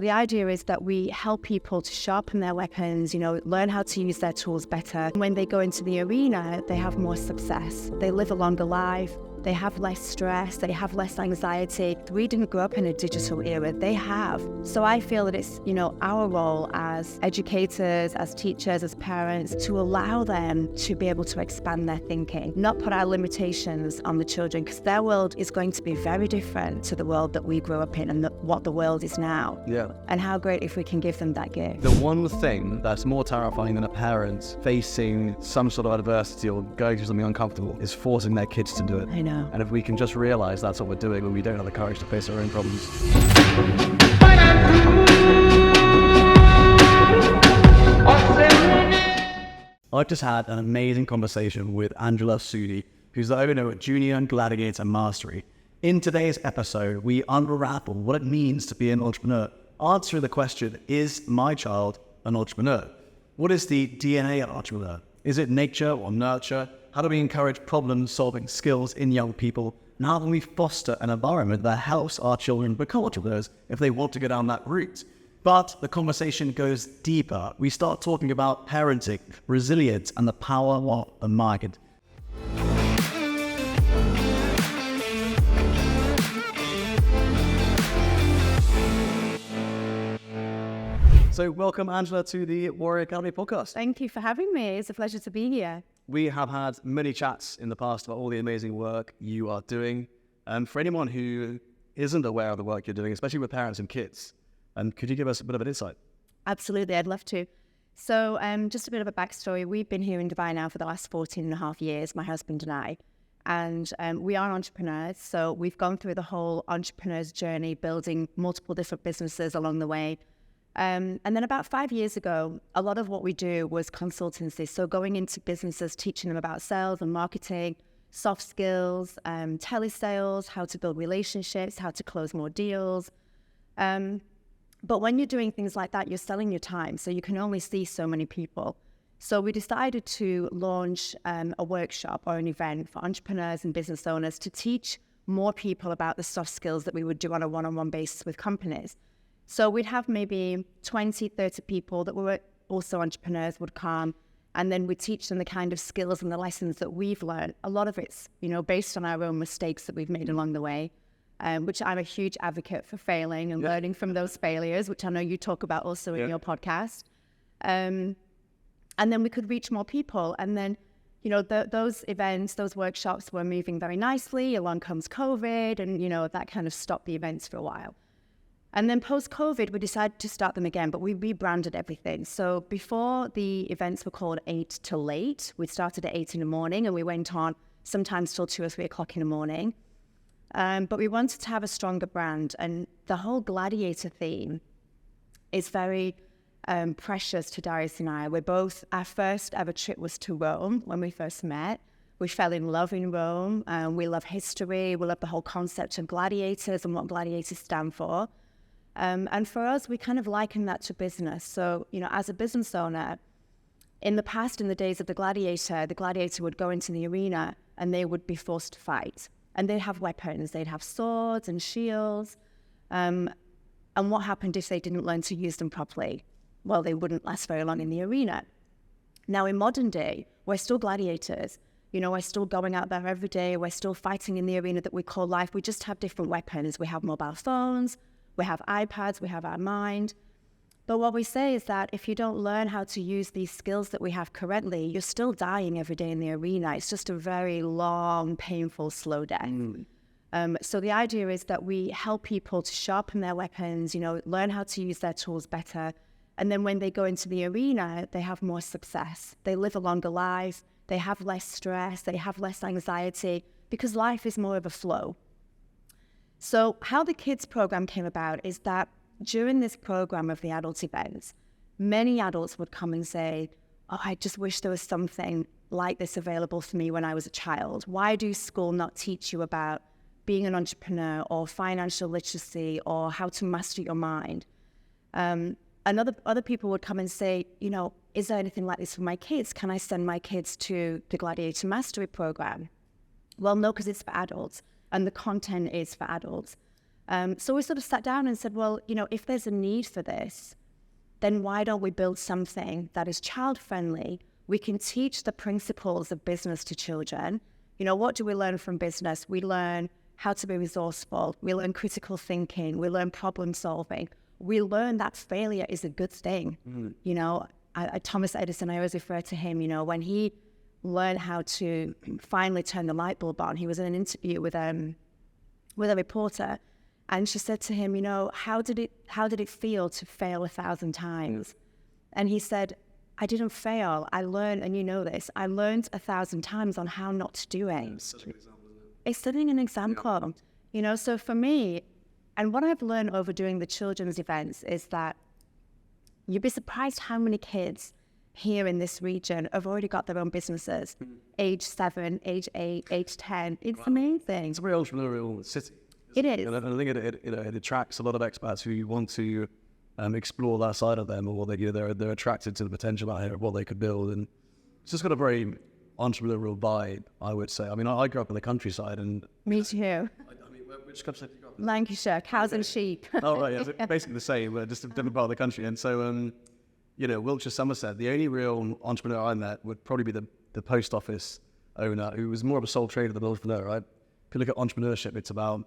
The idea is that we help people to sharpen their weapons, learn how to use their tools better. When they go into the arena, they have more success. They live a longer life. They have less stress, they have less anxiety. We didn't grow up in a digital era, they have. So I feel that it's, our role as educators, as teachers, as parents, to allow them to be able to expand their thinking, not put our limitations on the children, because their world is going to be very different to the world that we grew up in and what the world is now. Yeah. And how great if we can give them that gift. The one thing that's more terrifying than a parent facing some sort of adversity or going through something uncomfortable is forcing their kids to do it. I know. And if we can just realize that's what we're doing when we don't have the courage to face our own problems. I've just had an amazing conversation with Angela Soudi, who's the owner of Junior Gladiator Mastery. In today's episode, we unravel what it means to be an entrepreneur, answering the question, is my child an entrepreneur? What is the DNA of an entrepreneur? Is it nature or nurture? How do we encourage problem-solving skills in young people? And how can we foster an environment that helps our children become entrepreneurs if they want to go down that route? But the conversation goes deeper. We start talking about parenting, resilience, and the power of the mind. So welcome, Angela, to the Warrior Academy podcast. Thank you for having me. It's a pleasure to be here. We have had many chats in the past about all the amazing work you are doing. For anyone who isn't aware of the work you're doing, especially with parents and kids, could you give us a bit of an insight? Absolutely, I'd love to. So just a bit of a backstory. We've been here in Dubai now for the last 14 and a half years, my husband and I. And we are entrepreneurs. So we've gone through the whole entrepreneur's journey, building multiple different businesses along the way. And then about 5 years ago, a lot of what we do was consultancy. So going into businesses, teaching them about sales and marketing, soft skills, telesales, how to build relationships, how to close more deals. But when you're doing things like that, you're selling your time. So you can only see so many people. So we decided to launch a workshop or an event for entrepreneurs and business owners to teach more people about the soft skills that we would do on a one-on-one basis with companies. So we'd have maybe 20, 30 people that were also entrepreneurs would come, and then we'd teach them the kind of skills and the lessons that we've learned. A lot of it's, based on our own mistakes that we've made along the way, which I'm a huge advocate for failing and learning from those failures, which I know you talk about also in your podcast. And then we could reach more people. And then, those events, those workshops were moving very nicely. Along comes COVID, and, that kind of stopped the events for a while. And then post-COVID, we decided to start them again, but we rebranded everything. So before the events were called 8 to Late, we started at 8 in the morning and we went on sometimes till 2 or 3 o'clock in the morning. But we wanted to have a stronger brand, and the whole gladiator theme is very precious to Darius and I. Our first ever trip was to Rome when we first met. We fell in love in Rome. We love history. We love the whole concept of gladiators and what gladiators stand for. And for us, we kind of liken that to business. So, as a business owner, in the past, in the days of the gladiator would go into the arena and they would be forced to fight. And they'd have weapons. They'd have swords and shields. And what happened if they didn't learn to use them properly? Well, they wouldn't last very long in the arena. Now, in modern day, we're still gladiators. We're still going out there every day. We're still fighting in the arena that we call life. We just have different weapons. We have mobile phones. We have iPads, we have our mind. But what we say is that if you don't learn how to use these skills that we have correctly, you're still dying every day in the arena. It's just a very long, painful, slow death. So the idea is that we help people to sharpen their weapons, learn how to use their tools better. And then when they go into the arena, they have more success. They live a longer life. They have less stress. They have less anxiety because life is more of a flow. So how the kids program came about is that during this program of the adult events, many adults would come and say, oh, I just wish there was something like this available for me when I was a child. Why do school not teach you about being an entrepreneur or financial literacy or how to master your mind? And other people would come and say, is there anything like this for my kids? Can I send my kids to the Gladiator Mastery program? Well, no, because it's for adults. And the content is for adults. So we sort of sat down and said, well, if there's a need for this, then why don't we build something that is child-friendly? We can teach the principles of business to children. What do we learn from business? We learn how to be resourceful. We learn critical thinking. We learn problem solving. We learn that failure is a good thing. Thomas Edison, I always refer to him, when he learned how to finally turn the light bulb on, he was in an interview with a reporter, and she said to him, how did it feel to fail 1,000 times? And he said, I didn't fail. I learned, and this, I learned 1,000 times on how not to do it. It's such an example, isn't it? It's setting an example, so for me, and what I've learned over doing the children's events is that you'd be surprised how many kids here in this region have already got their own businesses, age 7, age 8, age 10. It's amazing. It's a very entrepreneurial city. It is. And I think it attracts a lot of expats who want to explore that side of them, or they're attracted to the potential out here of what they could build. And it's just got a very entrepreneurial vibe, I would say. I mean, I grew up in the countryside, and Me too. I mean, which countryside did you grow up in? Lancashire, cows and sheep. Oh, right, yeah, it's basically the same, but just a different part of the country. And so, Wiltshire, Somerset, the only real entrepreneur I met would probably be the post office owner, who was more of a sole trader than an entrepreneur, right? If you look at entrepreneurship, it's about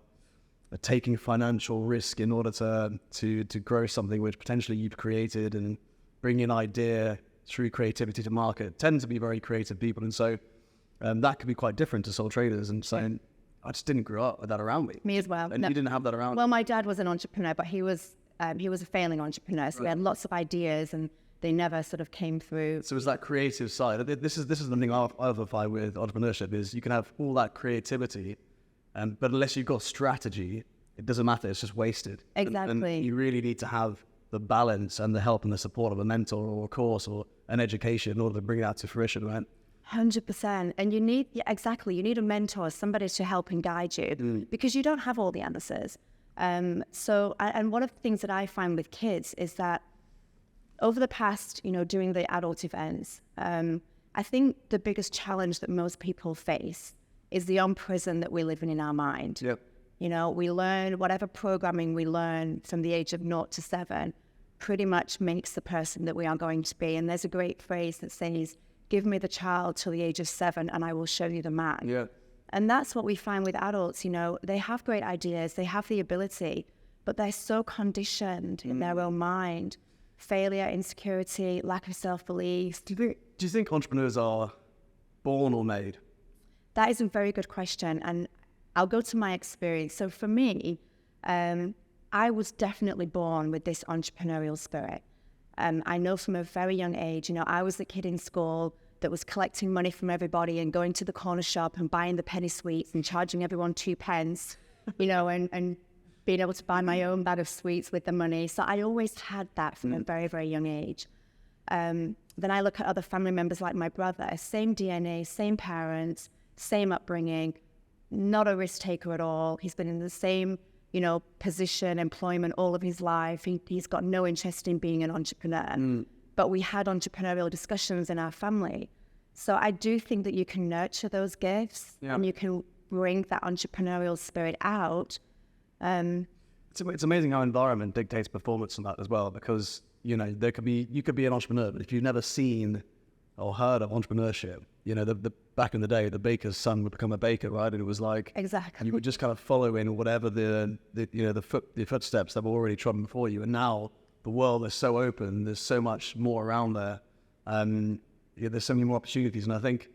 taking financial risk in order to grow something which potentially you've created, and bringing an idea through creativity to market. Tend to be very creative people, and so that could be quite different to sole traders. And so I just didn't grow up with that around me. Me as well. And you didn't have that around. Well, my dad was an entrepreneur, but he was a failing entrepreneur. So we had lots of ideas, and they never sort of came through. So it's that creative side. This is the thing I identify with entrepreneurship, is you can have all that creativity, but unless you've got strategy, it doesn't matter. It's just wasted. Exactly. And you really need to have the balance and the help and the support of a mentor or a course or an education in order to bring that to fruition, right? 100%. And you need a mentor, somebody to help and guide you, because you don't have all the answers. And one of the things that I find with kids is that over the past, doing the adult events, I think the biggest challenge that most people face is the prison that we live in our mind. Yep. We learn whatever programming we learn from the age of 0 to 7 pretty much makes the person that we are going to be. And there's a great phrase that says, give me the child till the age of 7 and I will show you the man. Yeah. And that's what we find with adults. They have great ideas, they have the ability, but they're so conditioned in their own mind. Failure, insecurity, lack of self-belief. Do you think entrepreneurs are born or made? That is a very good question, and I'll go to my experience. So for me, I was definitely born with this entrepreneurial spirit. I know from a very young age, I was the kid in school that was collecting money from everybody and going to the corner shop and buying the penny sweets and charging everyone 2 pence, and being able to buy my own bag of sweets with the money. So I always had that from a very, very young age. Then I look at other family members like my brother, same DNA, same parents, same upbringing, not a risk taker at all. He's been in the same, position, employment all of his life. He's got no interest in being an entrepreneur. But we had entrepreneurial discussions in our family. So I do think that you can nurture those gifts and you can bring that entrepreneurial spirit out. It's amazing how environment dictates performance on that as well, because you could be an entrepreneur, but if you've never seen or heard of entrepreneurship, the back in the day, the baker's son would become a baker, right? And it was like exactly, you would just kind of follow in whatever the footsteps that were already trodden before you. And now the world is so open, there's so much more around there, there's so many more opportunities. And I think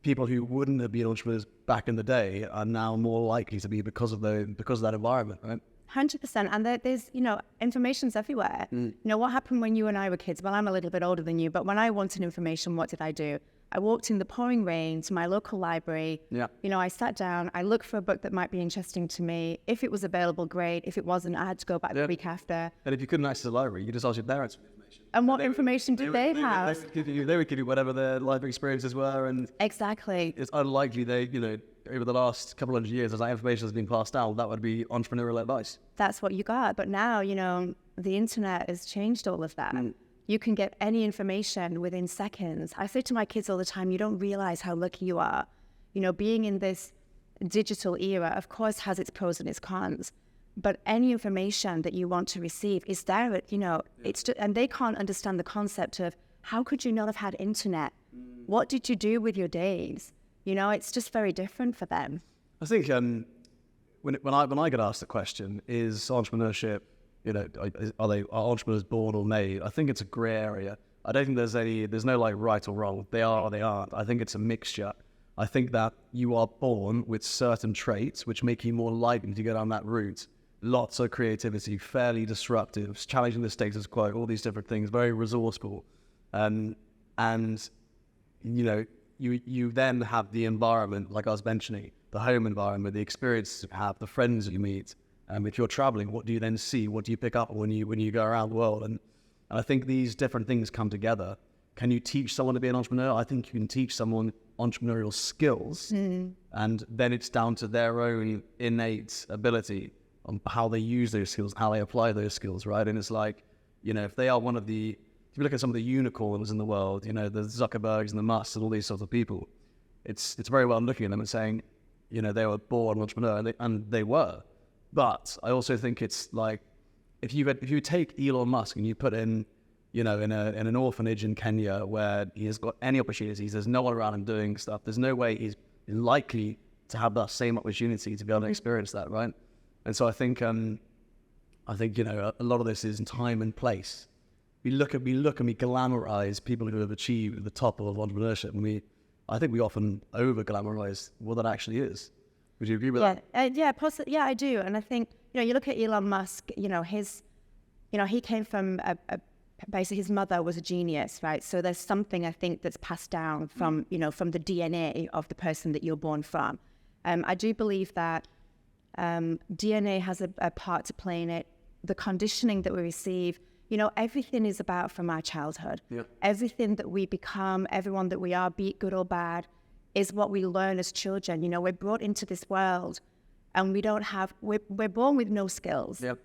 people who wouldn't have been entrepreneurs back in the day are now more likely to be because of that environment, right? 100%. And there's, information's everywhere. What happened when you and I were kids? Well, I'm a little bit older than you, but when I wanted information, what did I do? I walked in the pouring rain to my local library. Yeah. I sat down, I looked for a book that might be interesting to me. If it was available, great. If it wasn't, I had to go back the week after. And if you couldn't access the library, you just asked your parents for information. And what information did they have? They would give you whatever their life experiences were. And exactly. It's unlikely over the last couple hundred years, as that information has been passed down, that would be entrepreneurial advice. That's what you got. But now, the internet has changed all of that. You can get any information within seconds. I say to my kids all the time, you don't realize how lucky you are. Being in this digital era, of course, has its pros and its cons. but any information that you want to receive is there. It's just, and they can't understand the concept of how could you not have had internet? What did you do with your days? It's just very different for them. I think when I get asked the question, is entrepreneurship, are entrepreneurs born or made? I think it's a grey area. I don't think there's no like right or wrong. They are or they aren't. I think it's a mixture. I think that you are born with certain traits which make you more likely to go down that route. Lots of creativity, fairly disruptive, challenging the status quo, all these different things, very resourceful. And you then have the environment, like I was mentioning, the home environment, the experiences you have, the friends you meet. If you're traveling, what do you then see? What do you pick up when you go around the world? And I think these different things come together. Can you teach someone to be an entrepreneur? I think you can teach someone entrepreneurial skills, and then it's down to their own innate ability on how they use those skills, how they apply those skills, right? And it's like, if they are if you look at some of the unicorns in the world, the Zuckerbergs and the Musks and all these sorts of people, it's very well looking at them and saying, they were born entrepreneur, and they were. But I also think it's like, if you take Elon Musk and you put in, in an orphanage in Kenya where he has got any opportunities, there's no one around him doing stuff, there's no way he's likely to have that same opportunity to be able to experience that, right? And so I think a lot of this is in time and place. We look and we glamorize people who have achieved the top of entrepreneurship, and I think we often over glamorize what that actually is. Would you agree with that? Yeah, I do. And I think, you look at Elon Musk, he came from basically his mother was a genius, right? So there's something I think that's passed down from the DNA of the person that you're born from. I do believe that DNA has a part to play in it. The conditioning that we receive, everything is about from our childhood. Yeah. Everything that we become, everyone that we are, be it good or bad, is what we learn as children. We're brought into this world and we're born with no skills. Yep.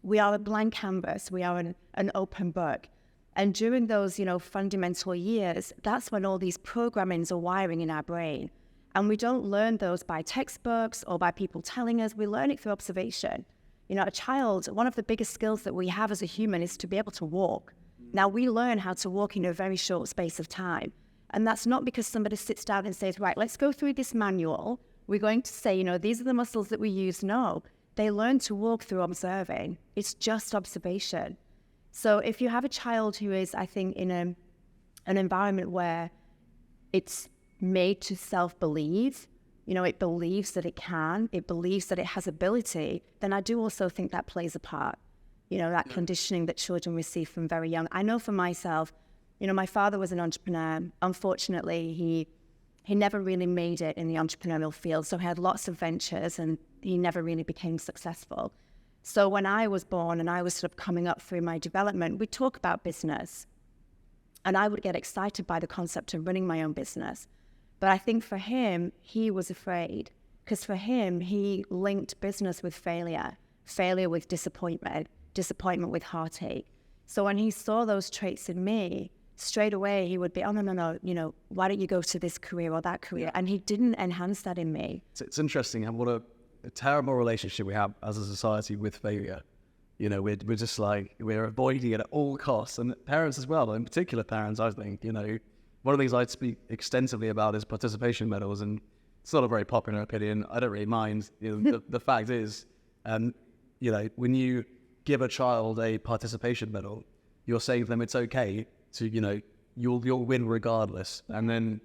We are a blank canvas. We are an open book. And during those, fundamental years, that's when all these programmings are wiring in our brain. And we don't learn those by textbooks or by people telling us. We learn it through observation. A child, one of the biggest skills that we have as a human is to be able to walk. Now, we learn how to walk in a very short space of time. And that's not because somebody sits down and says, right, let's go through this manual. We're going to say, these are the muscles that we use. No, they learn to walk through observing. It's just observation. So if you have a child who is, I think, in an environment where it's made to self-believe, it believes that it can, it believes that it has ability, then I do also think that plays a part. That conditioning that children receive from very young. I know for myself, my father was an entrepreneur. Unfortunately, he never really made it in the entrepreneurial field. So he had lots of ventures and he never really became successful. So when I was born and I was sort of coming up through my development, we'd talk about business. And I would get excited by the concept of running my own business. But I think for him, he was afraid, because for him, he linked business with failure with disappointment with heartache. So when he saw those traits in me, straight away he would be, oh, no, why don't you go to this career or that career? Yeah. And he didn't enhance that in me. It's interesting what a terrible relationship we have as a society with failure. We're just like, we're avoiding it at all costs. And parents as well, in particular parents, I think, one of the things I speak extensively about is participation medals, and it's not a very popular opinion. I don't really mind. The fact is, when you give a child a participation medal, you're saying to them it's okay to, you'll win regardless. And then,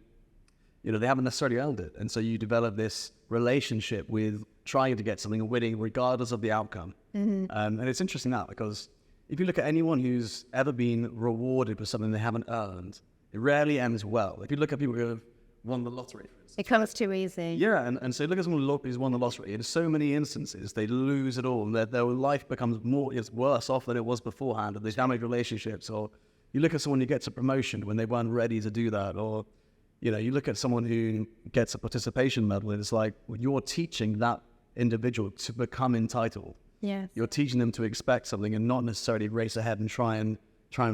they haven't necessarily earned it. And so you develop this relationship with trying to get something and winning regardless of the outcome. Mm-hmm. And it's interesting that, because if you look at anyone who's ever been rewarded for something they haven't earned, it rarely ends well. If you look at people who have won the lottery, for instance. It comes too easy. Yeah, and so look at someone who's won the lottery. In so many instances, they lose it all. Their life becomes worse off than it was beforehand. Or they damage relationships. Or you look at someone who gets a promotion when they weren't ready to do that. Or, you look at someone who gets a participation medal, and it's like, well, you're teaching that individual to become entitled. Yes. You're teaching them to expect something and not necessarily race ahead and try and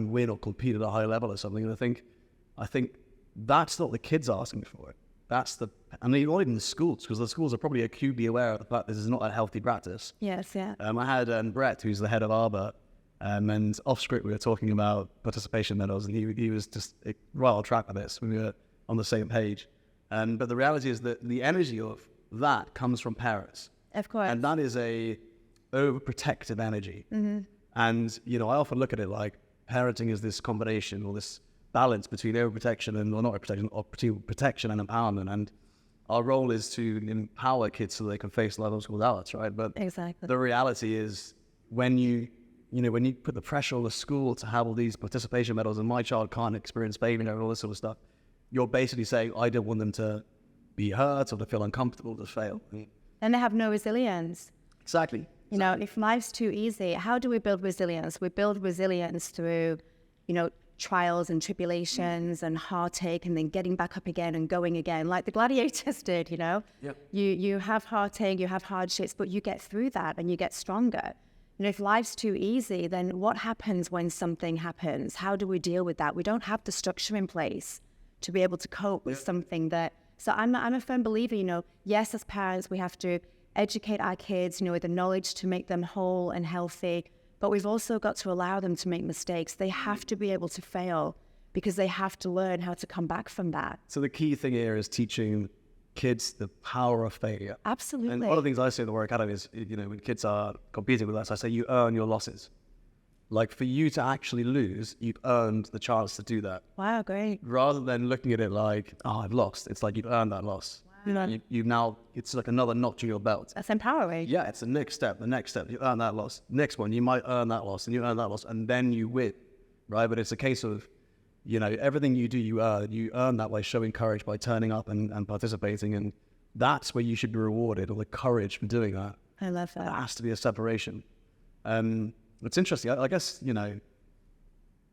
win or compete at a high level or something. And I think that's not the kids asking for it. I mean, not even the schools, because the schools are probably acutely aware of the fact this is not a healthy practice. Yes, yeah. I had Brett, who's the head of Arbor, and off script we were talking about participation medals, and he was just right on track with this. We were on the same page. But the reality is that the energy of that comes from parents. Of course. And that is a overprotective energy. And, I often look at it like parenting is this combination or this balance between overprotection and, or not overprotection, or between protection and empowerment. And our role is to empower kids so they can face levels without us, right? But exactly. The reality is when you put the pressure on the school to have all these participation medals and my child can't experience baby and all this sort of stuff, you're basically saying, I don't want them to be hurt or to feel uncomfortable, to fail. And they have no resilience. Exactly. If life's too easy, how do we build resilience? We build resilience through, trials and tribulations and heartache, and then getting back up again and going again, like the gladiators did, Yeah. You have heartache, you have hardships, but you get through that and you get stronger. If life's too easy, then what happens when something happens? How do we deal with that? We don't have the structure in place to be able to cope with something that... So I'm a firm believer, yes, as parents, we have to educate our kids, with the knowledge to make them whole and healthy, but we've also got to allow them to make mistakes. They have to be able to fail because they have to learn how to come back from that. So the key thing here is teaching kids the power of failure. Absolutely. And one of the things I say in the Warrior Academy is, when kids are competing with us, I say you earn your losses. Like for you to actually lose, you've earned the chance to do that. Wow, great. Rather than looking at it like, oh, I've lost. It's like you've earned that loss. Wow. You've now, it's like another notch in your belt. That's empowering. Yeah, it's the next step. You earn that loss. Next one, you might earn that loss, and you earn that loss, and then you win, right? But it's a case of, everything you do, you earn that by showing courage, by turning up and participating, and that's where you should be rewarded, or the courage for doing that. I love that. There has to be a separation. It's interesting. I guess,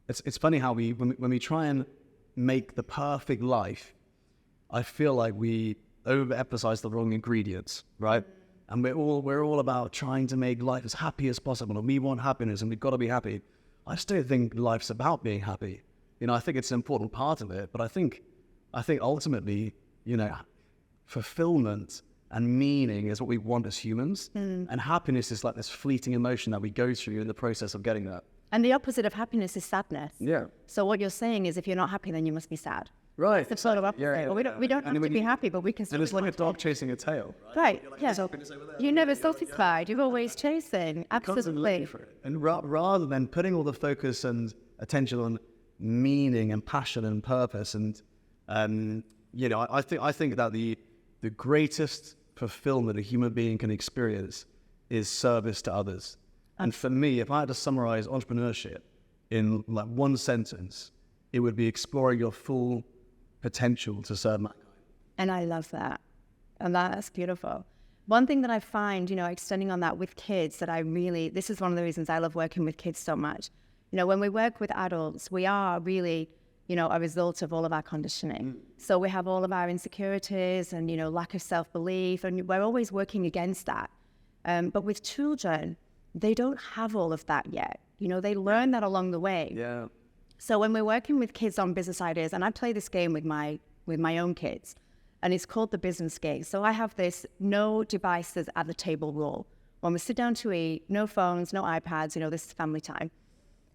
it's funny how when we try and make the perfect life, I feel like we overemphasize the wrong ingredients, right? And we're all about trying to make life as happy as possible, and we want happiness, and we've got to be happy. I just don't think life's about being happy. I think it's an important part of it, but I think ultimately, fulfillment and meaning is what we want as humans, and happiness is like this fleeting emotion that we go through in the process of getting that. And the opposite of happiness is sadness. Yeah. So what you're saying is, if you're not happy, then you must be sad. Right. It's the sort of opposite. Yeah. Well, we don't have to be happy, but we can. And it's like a dog chasing a tail. Right. Yeah. You're never satisfied. You're always chasing. Absolutely. And rather than putting all the focus and attention on meaning and passion and purpose, and I think that the greatest fulfillment a human being can experience is service to others. And for me, if I had to summarize entrepreneurship in like one sentence, it would be exploring your full potential to serve mankind. And I love that. And that's beautiful. One thing that I find, extending on that with kids, this is one of the reasons I love working with kids so much. When we work with adults, we are really, a result of all of our conditioning. So we have all of our insecurities and, lack of self-belief, and we're always working against that. But with children, they don't have all of that yet. They learn that along the way. Yeah. So when we're working with kids on business ideas, and I play this game with my own kids, and it's called the business game. So I have this no devices at the table rule. When we sit down to eat, no phones, no iPads, this is family time.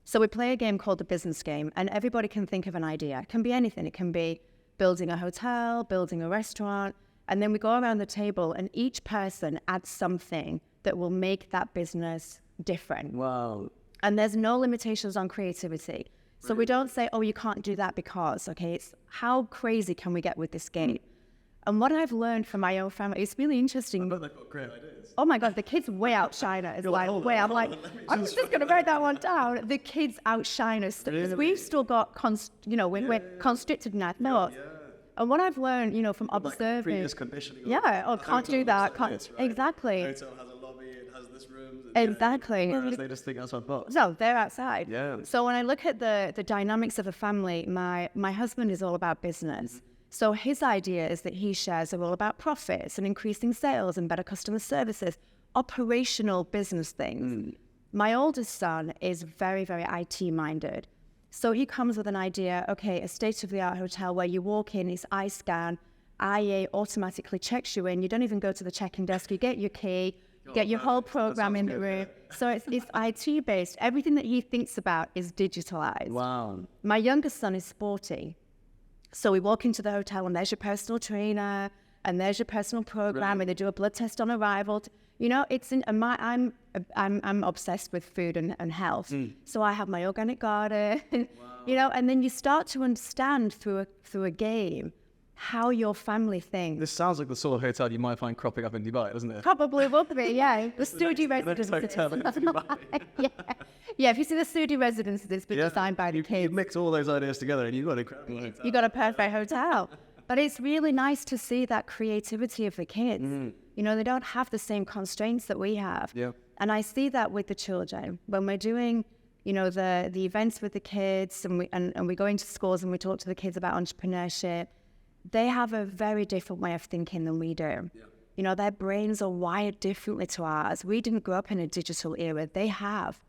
So we play a game called the business game, and everybody can think of an idea. It can be anything. It can be building a hotel, building a restaurant, and then we go around the table and each person adds something that will make that business different. Wow. And there's no limitations on creativity. So we don't say, oh, you can't do that because, okay, it's how crazy can we get with this game? And what I've learned from my own family, it's really interesting. I bet they've got great ideas. Oh my God, the kids way outshine us. I'm just going to write that one down. The kids outshine us. Really? We've still got, we're constricted in our thoughts. Yeah. And what I've learned, from observing. Previous conditioning. Can't do that. Right? Exactly. The hotel has a lobby, it has this room. Exactly. Whereas they just think that's what box. No, they're outside. Yeah. So when I look at the dynamics of a family, my husband is all about business. So his idea is that he shares are all about profits and increasing sales and better customer services, operational business things. My oldest son is very, very IT minded. So he comes with an idea, okay, a state-of-the-art hotel where you walk in, it's eye scan, IA automatically checks you in. You don't even go to the check-in desk. You get your key, get your whole program in the room. So it's IT based. Everything that he thinks about is digitalized. Wow. My youngest son is sporty. So we walk into the hotel and there's your personal trainer and there's your personal program, and they do a blood test on arrival. You know, I'm obsessed with food and health. So I have my organic garden, you know, and then you start to understand through a game how your family thinks. This sounds like the sort of hotel you might find cropping up in Dubai, doesn't it? Probably will be, yeah. The Saudi residences. Yeah, if you see the Saudi residences, it's been designed by the kids. You mix all those ideas together and you've got an incredible hotel. You got a perfect hotel. But it's really nice to see that creativity of the kids. You know, they don't have the same constraints that we have. Yeah. And I see that with the children. When we're doing, you know, the events with the kids and we go into schools and we talk to the kids about entrepreneurship, they have a very different way of thinking than we do. Yeah. You know, their brains are wired differently to ours. We didn't grow up in a digital era. They have.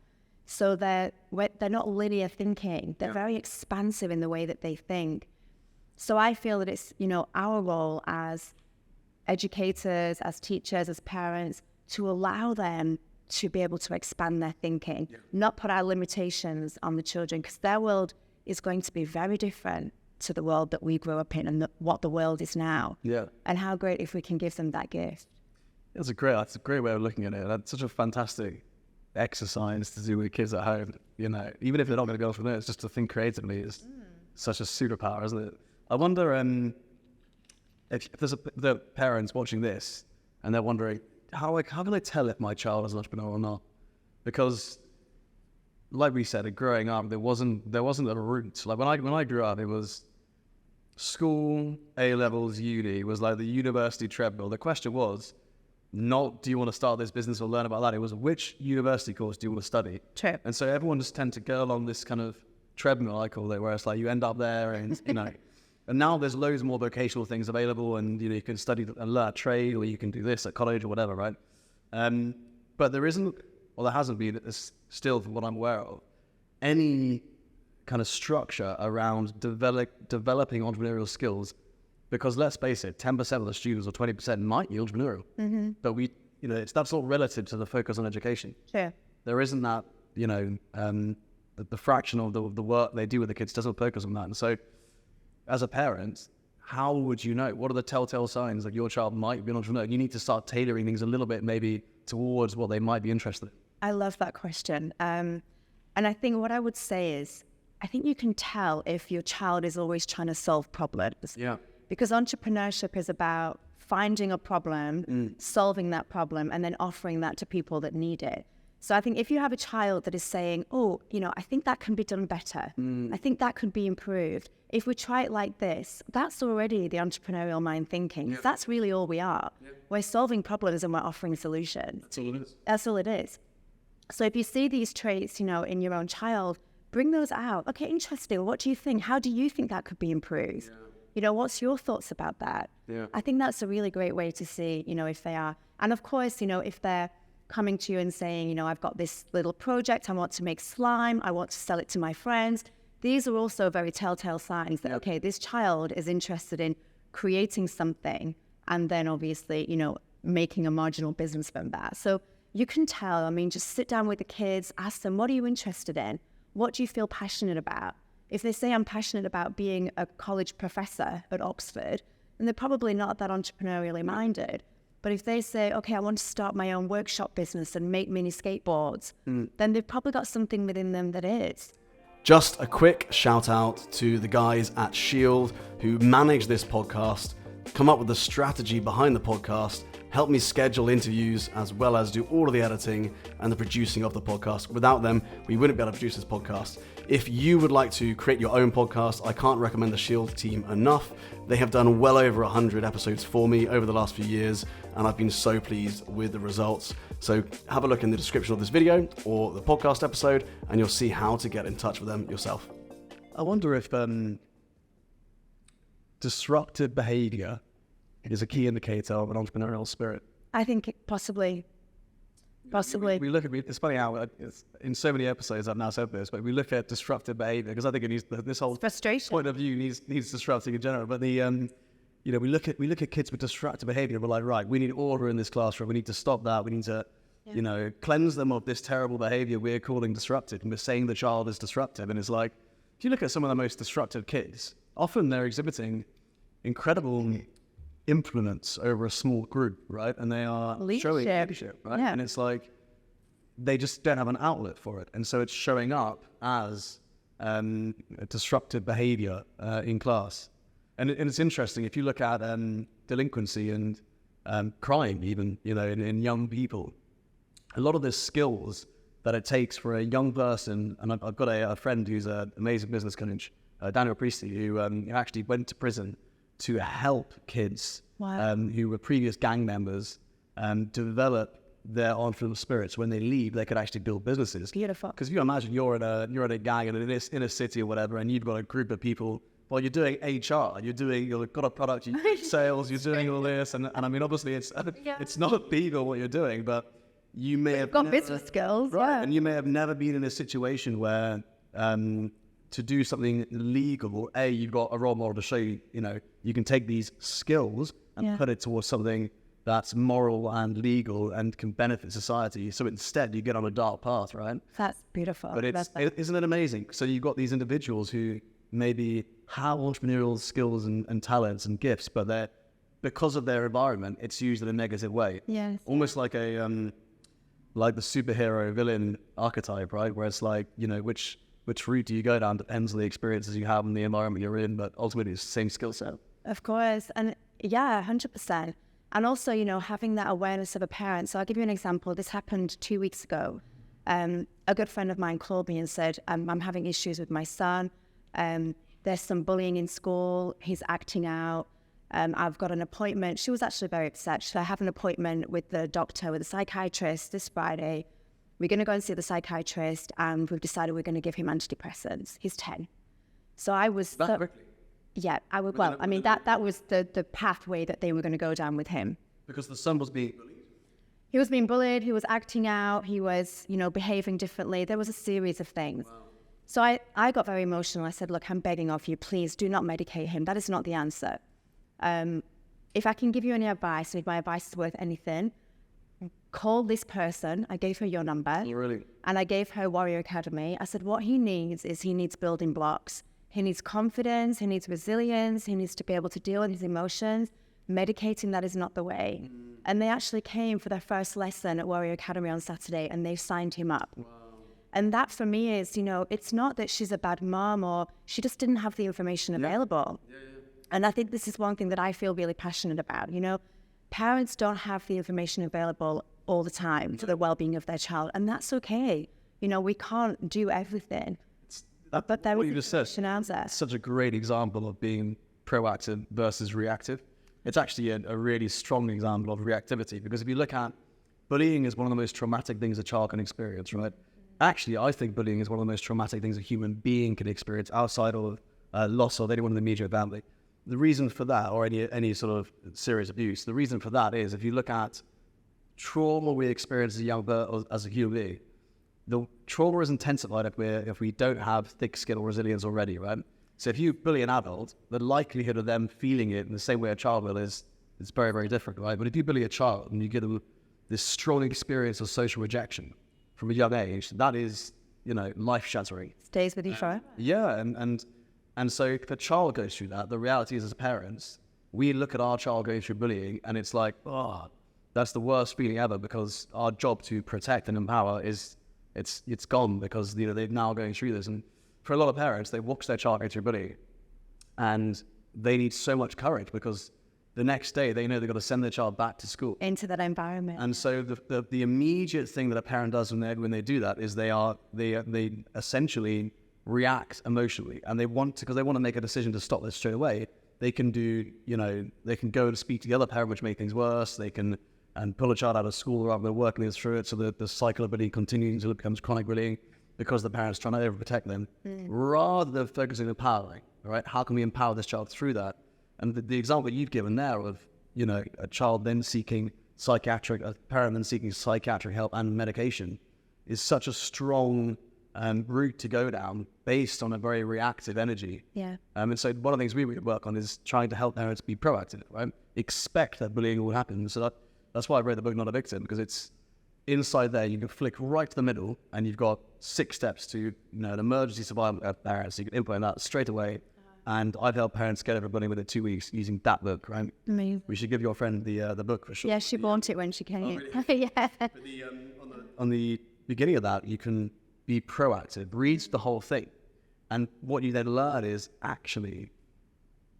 So they're not linear thinking. They're very expansive in the way that they think. So I feel that it's, you know, our role as educators, as teachers, as parents, to allow them to be able to expand their thinking, not put our limitations on the children, because their world is going to be very different to the world that we grew up in and what the world is now. Yeah. And how great if we can give them that gift. That's a great way of looking at it. That's such a fantastic exercise to do with kids at home. You know, even if they're not going to go from there, it's just to think creatively is such a superpower, isn't it? I wonder if there's the parents watching this and they're wondering, how can I tell if my child is an entrepreneur or not? Because, like we said, growing up, there wasn't a route. Like when I grew up, it was school, A levels, uni. It was like the university treadmill. The question was not, do you want to start this business or learn about that? It was, which university course do you want to study? True. And so everyone just tend to go along this kind of treadmill, I call it, where it's like you end up there and, you know, and now there's loads more vocational things available, and, you know, you can study and learn a trade, or you can do this at college or whatever, right? But there hasn't been, still from what I'm aware of, any kind of structure around developing entrepreneurial skills, because let's face it, 10% of the students or 20% might be entrepreneurial, but that's all relative to the focus on education. Sure. There isn't that, you know, the fraction of the work they do with the kids doesn't focus on that. And so as a parent, how would you know? What are the telltale signs that your child might be an entrepreneur? You need to start tailoring things a little bit maybe towards what they might be interested in. I love that question. And I think what I would say is, I think you can tell if your child is always trying to solve problems. Yeah. Because entrepreneurship is about finding a problem, solving that problem, and then offering that to people that need it. So I think if you have a child that is saying, oh, you know, I think that can be done better. I think that could be improved. If we try it like this, that's already the entrepreneurial mind thinking. Yeah. That's really all we are. Yeah. We're solving problems and we're offering solutions. That's all it is. That's all it is. So if you see these traits, you know, in your own child, bring those out. Okay, interesting. What do you think? How do you think that could be improved? Yeah. You know, what's your thoughts about that? Yeah. I think that's a really great way to see, you know, if they are. And of course, you know, if they're coming to you and saying, you know, I've got this little project, I want to make slime, I want to sell it to my friends. These are also very telltale signs that, okay, this child is interested in creating something and then obviously, you know, making a marginal business from that. So you can tell, I mean, just sit down with the kids, ask them, what are you interested in? What do you feel passionate about? If they say I'm passionate about being a college professor at Oxford, then they're probably not that entrepreneurially minded. But if they say, okay, I want to start my own workshop business and make mini skateboards, then they've probably got something within them that is. Just a quick shout out to the guys at Shield who manage this podcast, come up with the strategy behind the podcast, help me schedule interviews, as well as do all of the editing and the producing of the podcast. Without them, we wouldn't be able to produce this podcast. If you would like to create your own podcast, I can't recommend the Shield team enough. They have done well over 100 episodes for me over the last few years, and I've been so pleased with the results. So have a look in the description of this video or the podcast episode, and you'll see how to get in touch with them yourself. I wonder if disruptive behavior is a key indicator of an entrepreneurial spirit. I think possibly. We look at, it's funny how it's, in so many episodes I've now said this, but we look at disruptive behavior because I think it needs this whole frustration point of view needs disrupting in general. But we look at kids with destructive behavior. We're like, right, we need order in this classroom. We need to stop that. We need to, cleanse them of this terrible behavior we're calling disruptive. And we're saying the child is disruptive. And it's like, if you look at some of the most destructive kids, often they're exhibiting incredible influence over a small group, right? And they are showing leadership, right? Yeah. And it's like, they just don't have an outlet for it. And so it's showing up as a disruptive behavior in class. And it's interesting, if you look at delinquency and crime even, in young people, a lot of the skills that it takes for a young person, and I've got a friend who's an amazing business coach, Daniel Priestley, who actually went to prison to help kids who were previous gang members develop their entrepreneurial spirits. When they leave, they could actually build businesses. Beautiful. Because if you imagine you're in a gang in a city or whatever, and you've got a group of people. Well, you're doing HR, you've got a product, you're doing sales, you're doing all this, and I mean, obviously, it's not illegal what you're doing, but you may have got business skills, right? And you may have never been in a situation where to do something legal, you've got a role model to show you, you can take these skills and put it towards something that's moral and legal and can benefit society. So instead, you get on a dark path, right? That's beautiful. But isn't it amazing? So you've got these individuals who maybe have entrepreneurial skills and talents and gifts, but because of their environment, it's used in a negative way. Yes. Almost like like the superhero villain archetype, right? Where it's like, which route do you go down depends on the experiences you have and the environment you're in, but ultimately it's the same skill set. Of course. And 100%. And also, having that awareness of a parent. So I'll give you an example. This happened 2 weeks ago. A good friend of mine called me and said, I'm having issues with my son. There's some bullying in school. He's acting out. I've got an appointment. She was actually very upset. So I have an appointment with the doctor, with the psychiatrist this Friday. We're going to go and see the psychiatrist, and we've decided we're going to give him antidepressants. He's 10. So I was... That quickly? Yeah, I would. Well, I mean, that was the pathway that they were going to go down with him. Because the son was being bullied? He was being bullied. He was acting out. He was, behaving differently. There was a series of things. Wow. So I got very emotional. I said, look, I'm begging of you, please do not medicate him. That is not the answer. If I can give you any advice, and if my advice is worth anything, call this person. I gave her your number. Oh, really? And I gave her Warrior Academy. I said, what he needs building blocks. He needs confidence. He needs resilience. He needs to be able to deal with his emotions. Medicating, that is not the way. And they actually came for their first lesson at Warrior Academy on Saturday, and they signed him up. Wow. And that for me is, it's not that she's a bad mom or she just didn't have the information available. Yeah. And I think this is one thing that I feel really passionate about. Parents don't have the information available all the time for the well-being of their child, and that's okay. We can't do everything. But there is information out there. It's such a great example of being proactive versus reactive. It's actually a really strong example of reactivity, because if you look at bullying is one of the most traumatic things a child can experience, right? Actually, I think bullying is one of the most traumatic things a human being can experience outside of loss of anyone in the immediate family. The reason for that, or any sort of serious abuse, the reason for that is if you look at trauma we experience as a young person, as a human being, the trauma is intensified if we don't have thick skin or resilience already, right? So if you bully an adult, the likelihood of them feeling it in the same way a child will is very, very different, right? But if you bully a child and you give them this strong experience of social rejection from a young age, that is, life-shattering. Stays with you forever. Yeah, and so if a child goes through that, the reality is as parents, we look at our child going through bullying and it's like, that's the worst feeling ever, because our job to protect and empower it's gone because they're now going through this. And for a lot of parents, they watch their child go through bullying and they need so much courage, because the next day they know they've got to send their child back to school. Into that environment. And so the immediate thing that a parent does when they do that is they essentially react emotionally, and because they want to make a decision to stop this straight away. They can they can go and speak to the other parent, which make things worse. They can pull a child out of school rather than working this through it, so that the cycle of bullying continues until it becomes chronic bullying, because the parent's trying to overprotect them, rather than focusing on empowering. All right, how can we empower this child through that? And the example you've given there of a child then seeking a parent then seeking psychiatric help and medication is such a strong route to go down based on a very reactive energy. Yeah. And so one of the things we really work on is trying to help parents be proactive, right? Expect that bullying will happen. So that's why I wrote the book, Not a Victim, because it's inside there. You can flick right to the middle and you've got 6 steps to, an emergency survival of parents. You can implement that straight away. And I've helped parents get over bullying within 2 weeks using that book, right? Amazing. We should give your friend the book for sure. Yeah, she bought it when she came. Oh, really? Yeah. But on the beginning of that, you can be proactive, read the whole thing. And what you then learn is actually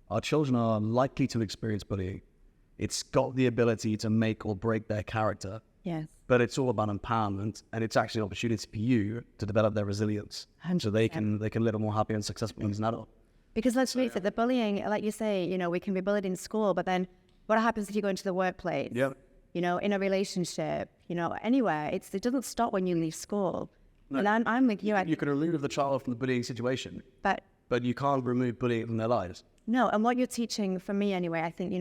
our children are likely to experience bullying. It's got the ability to make or break their character. Yes. But it's all about empowerment, and it's actually an opportunity for you to develop their resilience, 100%. so they can live a more happy and successful as an adult. Because let's face it, the bullying, like you say, we can be bullied in school, but then what happens if you go into the workplace? Yeah. In a relationship, anywhere. It doesn't stop when you leave school. No. And I'm with you. You can remove the child from the bullying situation, but you can't remove bullying from their lives. No, and what you're teaching, for me anyway, I think,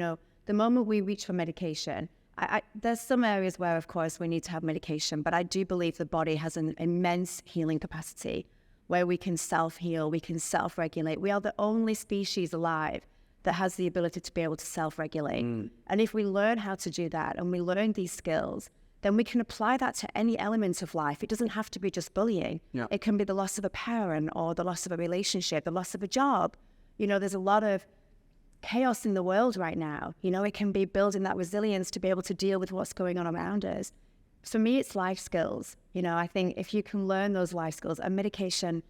the moment we reach for medication, there's some areas where, of course, we need to have medication, but I do believe the body has an immense healing capacity where we can self-heal, we can self-regulate. We are the only species alive that has the ability to be able to self-regulate. And if we learn how to do that and we learn these skills, then we can apply that to any element of life. It doesn't have to be just bullying. Yeah. It can be the loss of a parent or the loss of a relationship, the loss of a job. There's a lot of chaos in the world right now. It can be building that resilience to be able to deal with what's going on around us. For me, it's life skills. I think if you can learn those life skills, and medication,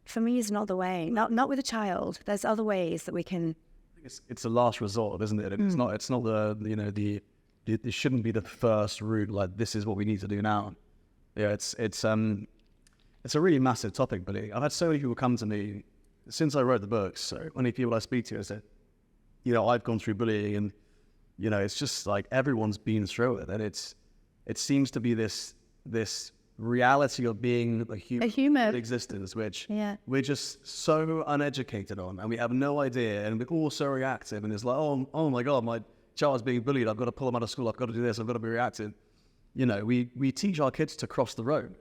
for me, is not the way. Not with a child. There's other ways that we can. It's a last resort, isn't it? It's not. It's not it shouldn't be the first route. Like, this is what we need to do now. Yeah, it's a really massive topic, but I've had so many people come to me since I wrote the book. So many people I speak to, I said, I've gone through bullying, and it's just like everyone's been through it, and it seems to be this reality of being a human existence, which we're just so uneducated on, and we have no idea, and we're all so reactive, and it's like, oh my God, my child's being bullied, I've got to pull them out of school, I've got to do this, I've got to be reactive. We teach our kids to cross the road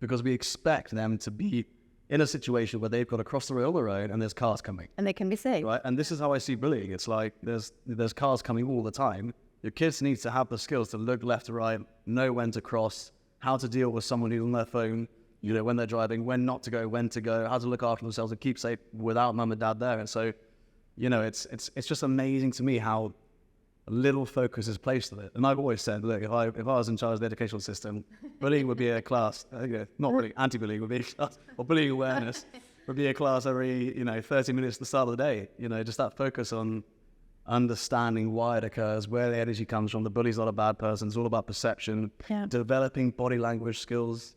because we expect them to be in a situation where they've got to cross the road on their own and there's cars coming. And they can be safe. Right? And this is how I see bullying. It's like there's cars coming all the time. Your kids need to have the skills to look left to right, know when to cross, how to deal with someone who's on their phone, when they're driving, when not to go, when to go, how to look after themselves and keep safe without mum and dad there. And so, it's just amazing to me how little focus is placed on it. And I've always said, look, if I was in charge of the educational system, bullying would be a class, not bullying, anti-bullying would be a class, or bullying awareness would be a class every, 30 minutes at the start of the day. Just that focus on understanding why it occurs, where the energy comes from. The bully's not a bad person. It's all about perception, developing body language skills.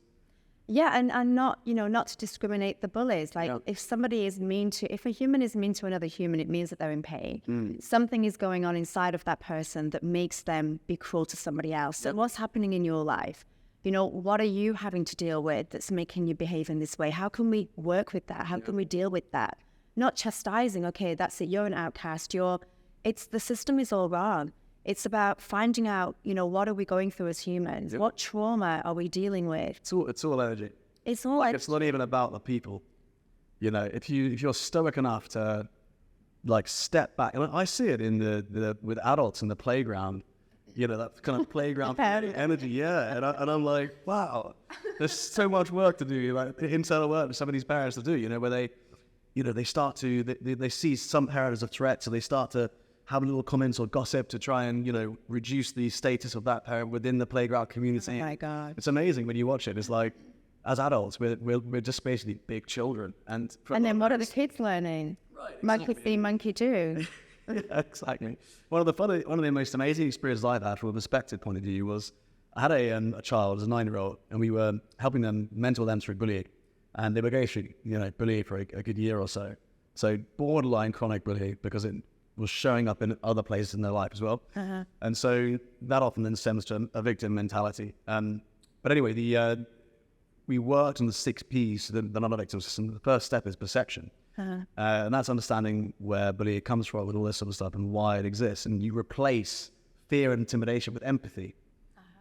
Yeah, and not, not to discriminate the bullies. Like, if a human is mean to another human, it means that they're in pain. Something is going on inside of that person that makes them be cruel to somebody else. So what's happening in your life? What are you having to deal with that's making you behave in this way? How can we work with that? How can we deal with that? Not chastising, okay, that's it, you're an outcast, the system is all wrong. It's about finding out, what are we going through as humans? What trauma are we dealing with? It's all energy. It's all energy. It's not even about the people. If you're stoic enough to step back, and I see it in the with adults in the playground, that kind of playground energy, and I'm like, wow, there's so much work to do, internal work for some of these parents to do, where they start to they see some parent as a threat, so they start to have little comments or gossip to try and, reduce the status of that parent within the playground community. Oh my God. It's amazing when you watch it. It's like, as adults, we're just basically big children. And then what are the kids learning? Right. Monkey see, monkey do. Yeah, exactly. One of the most amazing experiences I've had from a perspective point of view was I had a child, as a 9-year-old, and we were helping them, mentor them through bullying. And they were going through, bullying for a good year or so. So borderline chronic bullying, because it was showing up in other places in their life as well. And so that often then stems to a victim mentality. But anyway, we worked on the 6 Ps, the non-victim system. The first step is perception. And that's understanding where bullying comes from and all this sort of stuff and why it exists. And you replace fear and intimidation with empathy.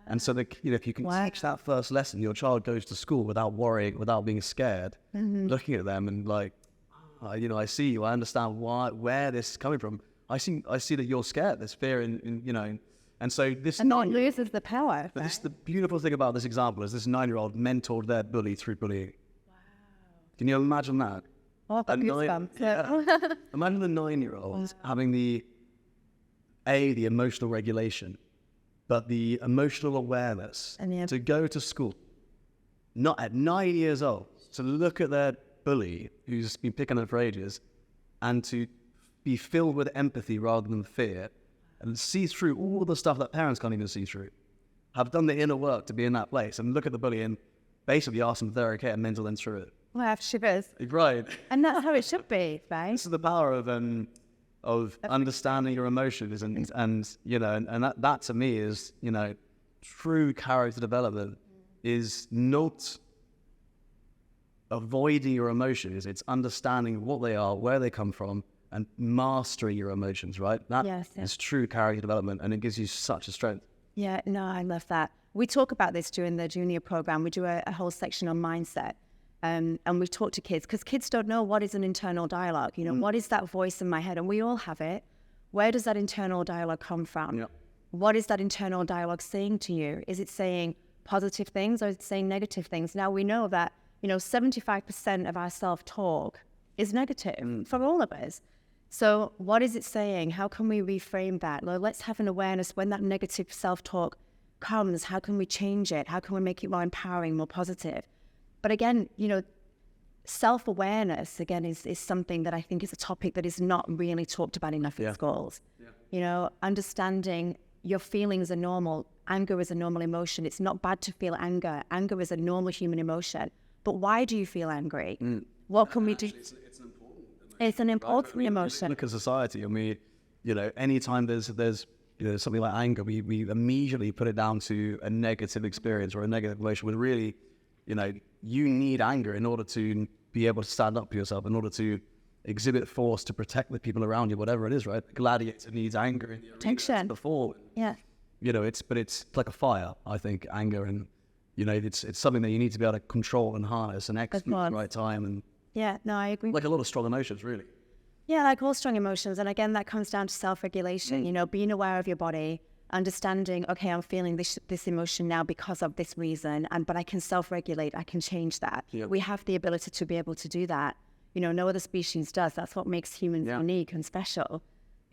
And so, if you can teach that first lesson, your child goes to school without worrying, without being scared, looking at them and like, I see you, I understand where this is coming from. I see that you're scared, there's fear and so this... And not loses the power. But the beautiful thing about this example is this 9-year-old mentored their bully through bullying. Wow. Can you imagine that? Oh, I've got goosebumps. Imagine the 9-year-old having the emotional regulation, but the emotional awareness to go to school, not at 9 years old, to look at their bully who's been picking on them for ages, and to be filled with empathy rather than fear, and see through all the stuff that parents can't even see through. Have done the inner work to be in that place and look at the bully and basically ask them if they're okay and mentor them through it. Well, I have shivers. Right. And that's how it should be, right? This is the power of understanding your emotions and that to me is, true character development is not avoiding your emotions. It's understanding what they are, where they come from, and mastering your emotions, right? That is true character development, and it gives you such a strength. Yeah, no, I love that. We talk about this during the junior program. We do a whole section on mindset. And we talk to kids, because kids don't know what is an internal dialogue. What is that voice in my head? And we all have it. Where does that internal dialogue come from? Yep. What is that internal dialogue saying to you? Is it saying positive things or is it saying negative things? Now we know that, 75% of our self-talk is negative for all of us. So what is it saying? How can we reframe that? Well, let's have an awareness when that negative self-talk comes. How can we change it? How can we make it more empowering, more positive? But again, self-awareness, again, is something that I think is a topic that is not really talked about enough in schools. Yeah. Understanding your feelings are normal. Anger is a normal emotion. It's not bad to feel anger. Anger is a normal human emotion. But why do you feel angry? What can we do? It's an important emotion. Look at society, and we, anytime there's something like anger, we immediately put it down to a negative experience or a negative emotion. When really, you need anger in order to be able to stand up for yourself, in order to exhibit force to protect the people around you, whatever it is, right? The gladiator needs anger in the arena before. Yeah. It's like a fire, I think, anger, and it's something that you need to be able to control and harness and execute at the right time. And yeah, no, I agree. Like a lot of strong emotions, really. Yeah, like all strong emotions. And again, that comes down to self-regulation, being aware of your body, understanding, okay, I'm feeling this emotion now because of this reason, but I can self-regulate, I can change that. Yep. We have the ability to be able to do that. No other species does. That's what makes humans unique and special,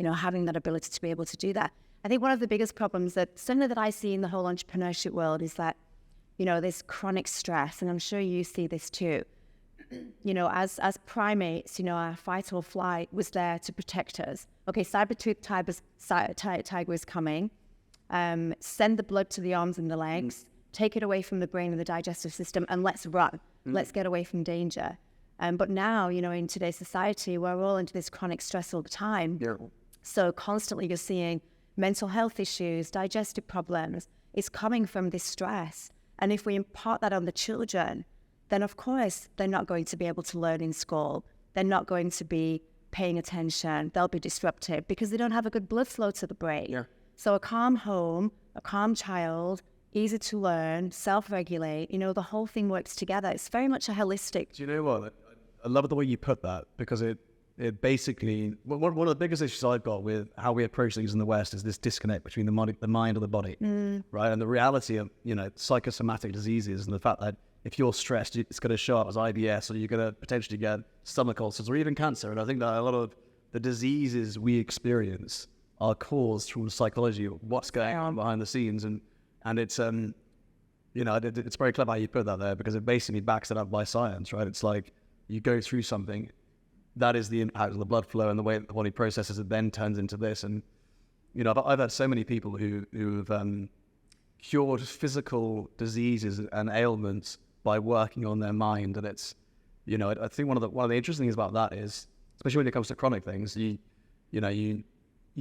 having that ability to be able to do that. I think one of the biggest problems that I see in the whole entrepreneurship world is that, there's chronic stress, and I'm sure you see this too. As primates, our fight or flight was there to protect us. Okay, saber-toothed tiger is coming. Send the blood to the arms and the legs, take it away from the brain and the digestive system, and let's run. Let's get away from danger. But now, in today's society, we're all into this chronic stress all the time. Yeah. So constantly you're seeing mental health issues, digestive problems. It's coming from this stress. And if we impart that on the children, then of course they're not going to be able to learn in school. They're not going to be paying attention. They'll be disruptive because they don't have a good blood flow to the brain. Yeah. So a calm home, a calm child, easy to learn, self-regulate, the whole thing works together. It's very much a holistic. Do you know what? I love the way you put that, because it basically, one of the biggest issues I've got with how we approach things in the West is this disconnect between the mind and the body, right? And the reality of, psychosomatic diseases, and the fact that if you're stressed, it's going to show up as IBS, or you're going to potentially get stomach ulcers or even cancer. And I think that a lot of the diseases we experience are caused from the psychology of what's going on behind the scenes. And it's, it's very clever how you put that there, because it basically backs it up by science, right? It's like you go through something, that is the impact of the blood flow and the way that the body processes it then turns into this. And, I've had so many people who've cured physical diseases and ailments by working on their mind. And it's, I think one of the interesting things about that is, especially when it comes to chronic things, you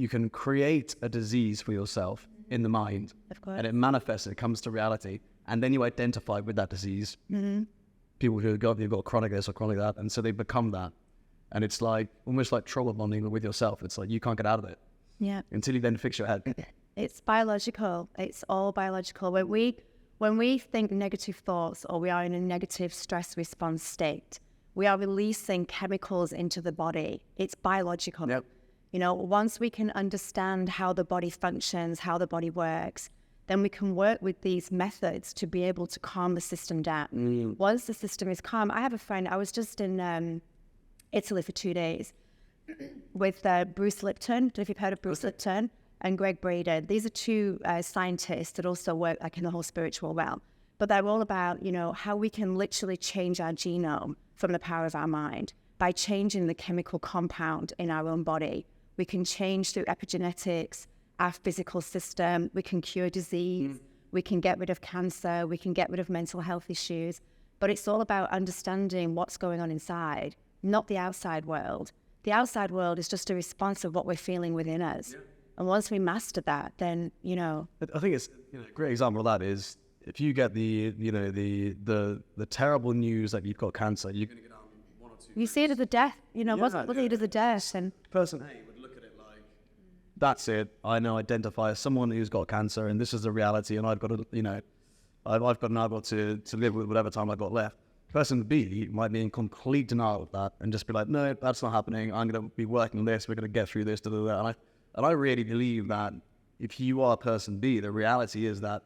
can create a disease for yourself in the mind, of course, and it manifests, it comes to reality, and then you identify with that disease. People who've got chronic this or chronic that, and so they become that. And it's like almost like trauma bonding with yourself. It's like you can't get out of it until you then fix your head. It's biological. It's all biological. When we think negative thoughts or we are in a negative stress response state, we are releasing chemicals into the body. It's biological. Yep. You know, once we can understand how the body functions, how the body works, then we can work with these methods to be able to calm the system down. Once the system is calm, I have a friend, I was just in Italy for 2 days with Bruce Lipton. Don't know if you've heard of Bruce Lipton, and Greg Braden. These are two scientists that also work like in the whole spiritual realm. But they're all about, you know, how we can literally change our genome from the power of our mind by changing the chemical compound in our own body. We can change through epigenetics, our physical system. We can cure disease. We can get rid of cancer. We can get rid of mental health issues. But it's all about understanding what's going on inside, not the outside world. The outside world is just a response of what we're feeling within us. Yeah. And once we master that, then, you know. I think it's, you know, a great example of that is if you get the terrible news that you've got cancer, you're going to get out in 1 or 2 You see it as a death, you know, what's it as a death? And person A would look at it like, that's it, I now identify as someone who's got cancer and this is the reality and I've got to, you know, I've got now got to live with whatever time I've got left. Person B might be in complete denial of that and just be like, no, that's not happening. I'm going to be working on this. We're going to get through this. And I really believe that if you are person B, the reality is that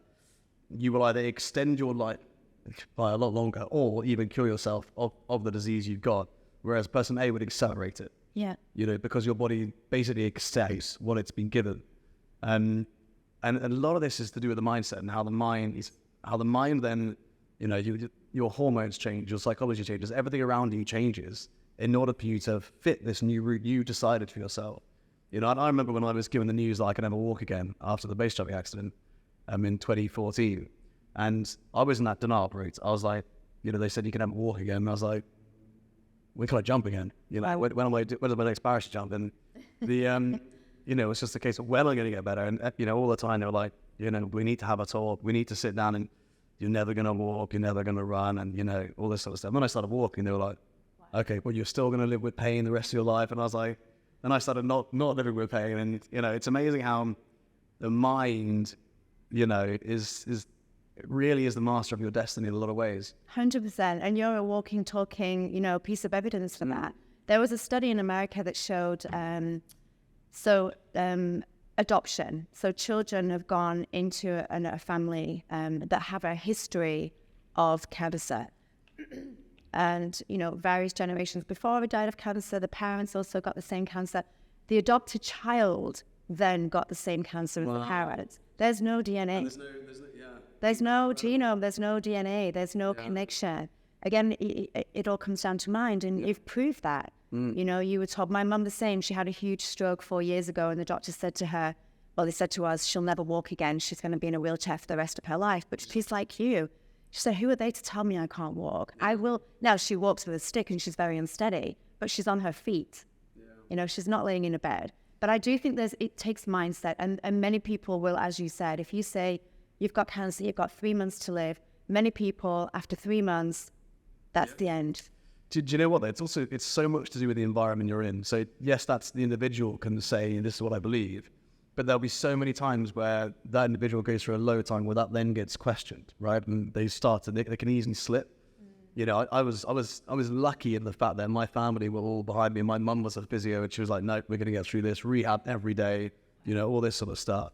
you will either extend your life by a lot longer or even cure yourself of the disease you've got, whereas person A would accelerate it. Yeah. You know, because your body basically accepts what it's been given. And a lot of this is to do with the mindset and how the mind then, you know, your hormones change, your psychology changes, everything around you changes in order for you to fit this new route you decided for yourself. You know, and I remember when I was given the news that I could never walk again after the base jumping accident in 2014. And I was in that denial route. I was like, you know, they said you can never walk again. And I was like, when can I jump again? You know, when am I when's my next parachute jump? And the, you know, it's just a case of when am I going to get better? And, you know, all the time they were like, you know, we need to have a talk. We need to sit down and you're never going to walk. You're never going to run. And, you know, all this sort of stuff. When I started walking, they were like, okay, well, you're still going to live with pain the rest of your life. And I was like, and I started not living with pain. And, you know, it's amazing how the mind, you know, it really is the master of your destiny in a lot of ways. 100%. And you're a walking, talking, you know, piece of evidence for that. There was a study in America that showed, adoption. So children have gone into a family that have a history of cancer. And, you know, various generations before died of cancer. The parents also got the same cancer. The adopted child then got the same cancer as the parents. There's no DNA. There's no genome. There's no DNA. There's no connection. Again, it all comes down to mind, and you've proved that. You know, you were told, my mum the same. She had a huge stroke 4 years ago, and the doctor said to her, well, they said to us, she'll never walk again. She's going to be in a wheelchair for the rest of her life. But she's like you. She said, who are they to tell me I can't walk? I will. Now, she walks with a stick and she's very unsteady, but she's on her feet. Yeah. You know, she's not laying in a bed. But I do think it takes mindset. And many people will, as you said, if you say you've got cancer, you've got 3 months to live, many people, after 3 months, that's the end. Do you know what? It's so much to do with the environment you're in. So yes, that's the individual can say, this is what I believe. But there'll be so many times where that individual goes through a low time where that then gets questioned, right? And they can easily slip. You know, I was lucky in the fact that my family were all behind me. My mum was a physio, and she was like, "No, we're going to get through this. Rehab every day, you know, all this sort of stuff."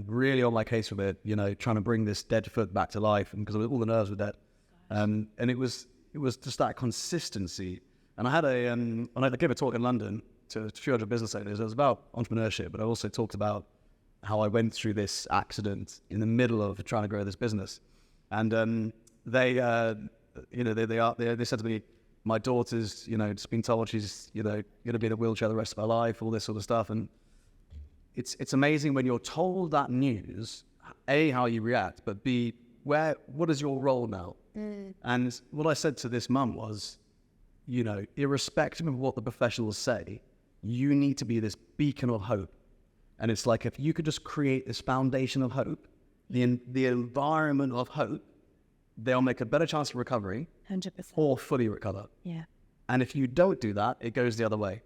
Really on my case with it, you know, trying to bring this dead foot back to life, and because all the nerves were dead. And it was just that consistency. And I had when I gave a talk in London to 200 business owners. It was about entrepreneurship, but I also talked about how I went through this accident in the middle of trying to grow this business. And they said to me, my daughter's, you know, just been told she's, you know, going to be in a wheelchair the rest of her life, all this sort of stuff. And it's amazing when you're told that news, A, how you react, but B, what is your role now? And what I said to this mum was, you know, irrespective of what the professionals say, you need to be this beacon of hope. And it's like, if you could just create this foundation of hope, the environment of hope, they'll make a better chance of recovery 100%. or fully recover. Yeah. And if you don't do that, it goes the other way.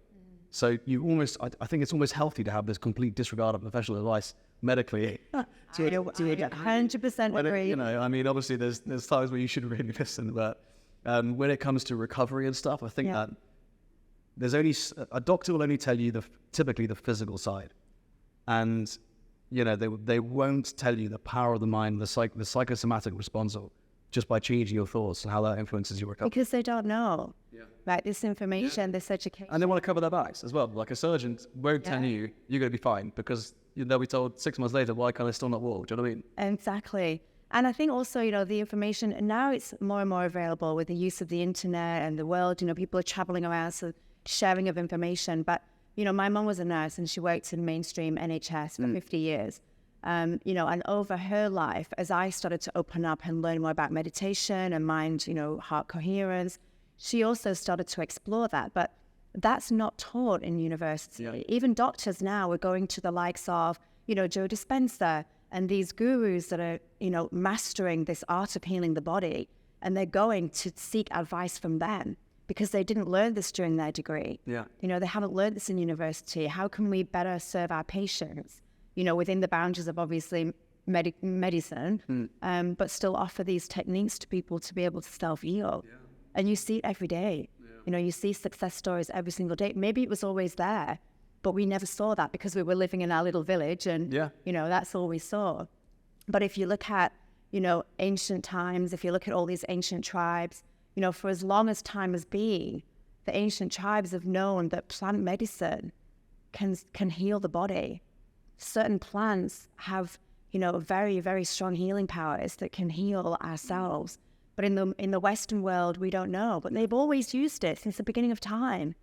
So you almost, I think it's almost healthy to have this complete disregard of professional advice medically. I 100% agree. You know, I mean, obviously there's times where you should really listen, but when it comes to recovery and stuff, I think that there's only, a doctor will only tell you typically the physical side. And, you know, they won't tell you the power of the mind, the psychosomatic response just by changing your thoughts and how that influences your recovery. Because they don't know. Right, this information, this education. And they want to cover their backs as well. Like a surgeon won't tell you, you're going to be fine, because they'll be told 6 months later, why can't I still not walk? Do you know what I mean? Exactly. And I think also, you know, the information, and now it's more and more available with the use of the internet and the world. You know, people are traveling around, so sharing of information. But, you know, my mum was a nurse and she worked in mainstream NHS for 50 years. You know, and over her life, as I started to open up and learn more about meditation and mind, you know, heart coherence, she also started to explore that. But that's not taught in university. Yeah. Even doctors now are going to the likes of, you know, Joe Dispenza and these gurus that are, you know, mastering this art of healing the body. And they're going to seek advice from them because they didn't learn this during their degree. Yeah. You know, they haven't learned this in university. How can we better serve our patients, you know, within the boundaries of obviously medicine, but still offer these techniques to people to be able to self-heal. Yeah. And you see it every day. Yeah. You know, you see success stories every single day. Maybe it was always there, but we never saw that because we were living in our little village and, you know, that's all we saw. But if you look at, you know, ancient times, if you look at all these ancient tribes, you know, for as long as time has been, the ancient tribes have known that plant medicine can heal the body. Certain plants have, you know, very, very strong healing powers that can heal ourselves. But in the Western world, we don't know. But they've always used it since the beginning of time.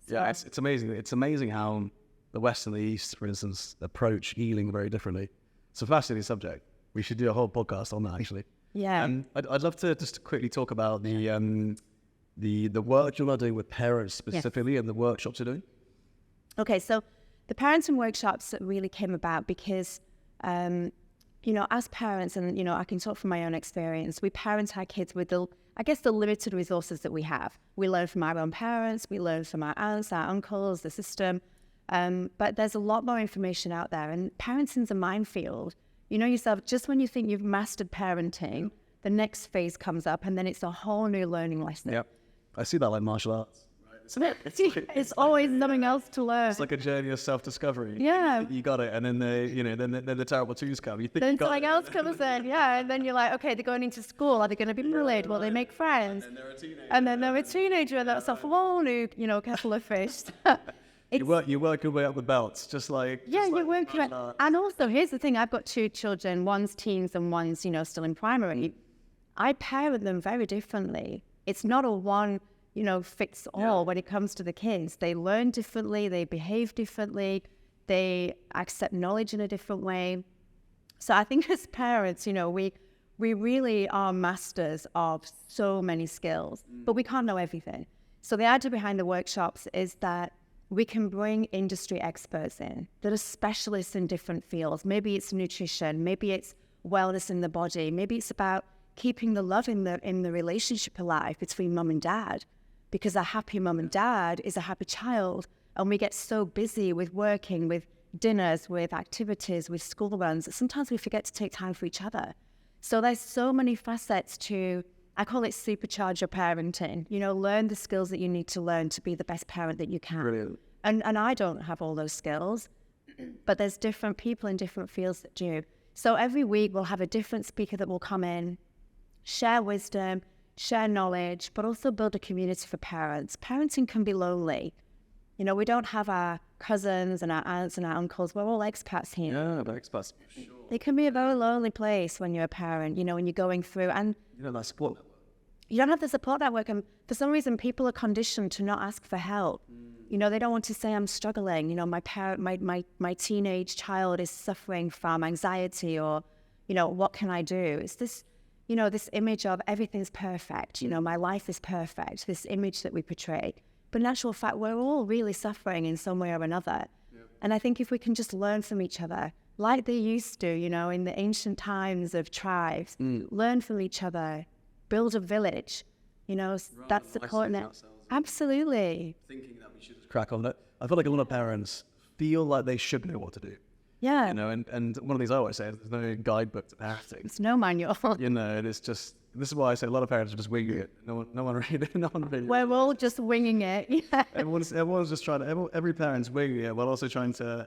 So. Yeah, it's amazing. It's amazing how the West and the East, for instance, approach healing very differently. It's a fascinating subject. We should do a whole podcast on that, actually. Yeah. I'd love to just quickly talk about the work you're doing with parents specifically and the workshops you're doing. Okay, so the parenting workshops really came about because, you know, as parents, and, you know, I can talk from my own experience, we parent our kids with the limited resources that we have. We learn from our own parents, we learn from our aunts, our uncles, the system, but there's a lot more information out there, and parenting's a minefield. You know yourself, just when you think you've mastered parenting, the next phase comes up, and then it's a whole new learning lesson. Yep, I see that like martial arts. It's always something else to learn. It's like a journey of self-discovery. Yeah, you got it, and then then the terrible twos come. You think then something else comes in, and then you're like, okay, they're going into school. Are they going to be bullied? Will they make friends? And then they're a teenager. And then they're a teenager, and that's a whole new, you know, kettle of fish. You work your way up the belts, just like you work your way. And also, here's the thing: I've got 2 children. One's teens, and one's, you know, still in primary. I parent them very differently. It's not a one, you know, fits all when it comes to the kids. They learn differently, they behave differently, they accept knowledge in a different way. So I think as parents, you know, we really are masters of so many skills, but we can't know everything. So the idea behind the workshops is that we can bring industry experts in that are specialists in different fields. Maybe it's nutrition, maybe it's wellness in the body, maybe it's about keeping the love in the relationship alive between mum and dad. Because a happy mum and dad is a happy child, and we get so busy with working, with dinners, with activities, with school runs, that sometimes we forget to take time for each other. So there's so many facets to, I call it supercharge your parenting. You know, learn the skills that you need to learn to be the best parent that you can. Brilliant. And I don't have all those skills, but there's different people in different fields that do. So every week we'll have a different speaker that will come in, share wisdom, share knowledge, but also build a community for parents. Parenting can be lonely. You know, we don't have our cousins and our aunts and our uncles. We're all expats here. Yeah, we're expats. Sure. It can be a very lonely place when you're a parent, you know, when you're going through. And you know, that support network. You don't have the support network. And for some reason, people are conditioned to not ask for help. You know, they don't want to say, I'm struggling. You know, my teenage child is suffering from anxiety, or, you know, what can I do? It's this, you know, this image of everything's perfect, you know, my life is perfect, this image that we portray. But in actual fact, we're all really suffering in some way or another. Yep. And I think if we can just learn from each other, like they used to, you know, in the ancient times of tribes, learn from each other, build a village, you know, that's supporting it. Absolutely. Thinking that we should just crack on it. I feel like a lot of parents feel like they should know what to do. Yeah. You know, and one of the things I always say is there's no guidebook to parenting. It's no manual. You know, and it's just, this is why I say a lot of parents are just winging it. No one really. We're all just winging it. Yeah. Everyone's just trying to, every parent's winging it while also trying to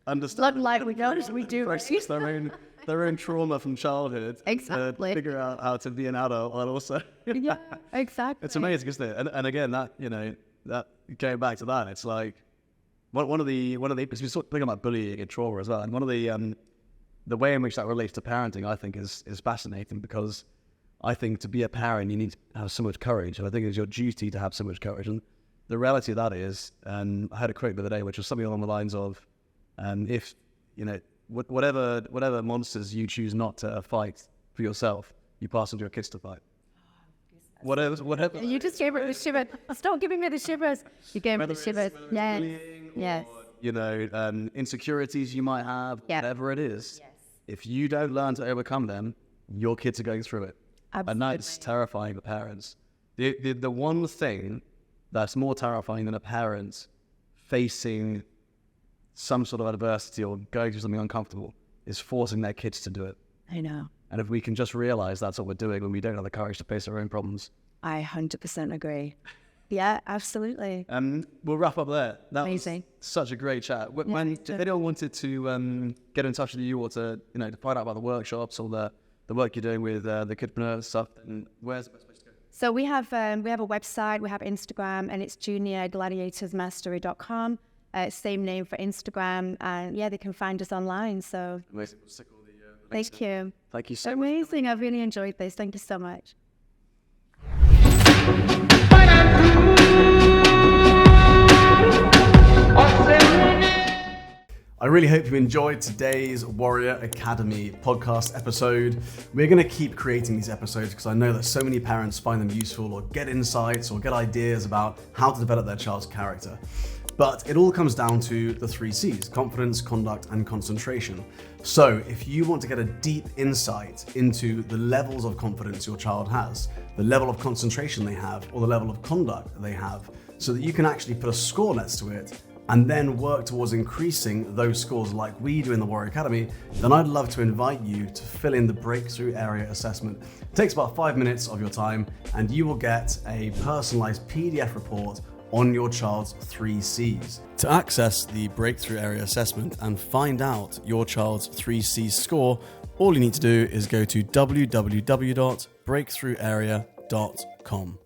understand. Like we don't, we do. Process their own trauma from childhood. Exactly. Figure out how to be an adult and also. Yeah, exactly. It's amazing, isn't it? And again, that, you know, that going back to that, it's like, one of the because we're talking about bullying and trauma as well, and one of the way in which that relates to parenting, I think, is fascinating, because I think to be a parent you need to have so much courage, and I think it's your duty to have so much courage. And the reality of that is, and I had a quote the other day which was something along the lines of, if you know whatever monsters you choose not to fight for yourself, you pass on to your kids to fight. Whatever. You just gave me the shivers. Stop giving me the shivers. You gave me the shivers. Yes. Yes. You know, insecurities you might have, whatever it is. Yes. If you don't learn to overcome them, your kids are going through it. Absolutely. And that's terrifying for parents. The one thing that's more terrifying than a parent facing some sort of adversity or going through something uncomfortable is forcing their kids to do it. I know. And if we can just realize that's what we're doing when we don't have the courage to face our own problems. I 100% agree. Yeah, absolutely. We'll wrap up there. That Amazing. was such a great chat. If anyone wanted to get in touch with you or to find out about the workshops or the work you're doing with the Kidpreneur stuff, then where's the best place to go? So we have a website, we have Instagram, and it's juniorgladiatorsmastery.com. Same name for Instagram, and they can find us online. So Amazing. We'll stick all the links thank in. you. Thank you so much. Amazing. I've really enjoyed this. Thank you so much. I really hope you enjoyed today's Warrior Academy podcast episode. We're going to keep creating these episodes because I know that so many parents find them useful or get insights or get ideas about how to develop their child's character. But it all comes down to the 3 C's: confidence, conduct, and concentration. So if you want to get a deep insight into the levels of confidence your child has, the level of concentration they have, or the level of conduct they have, so that you can actually put a score next to it and then work towards increasing those scores like we do in the Warrior Academy, then I'd love to invite you to fill in the Breakthrough Area Assessment. It takes about 5 minutes of your time, and you will get a personalized PDF report on your child's 3 C's. To access the Breakthrough Area Assessment and find out your child's 3 C's score, all you need to do is go to www.breakthrougharea.com.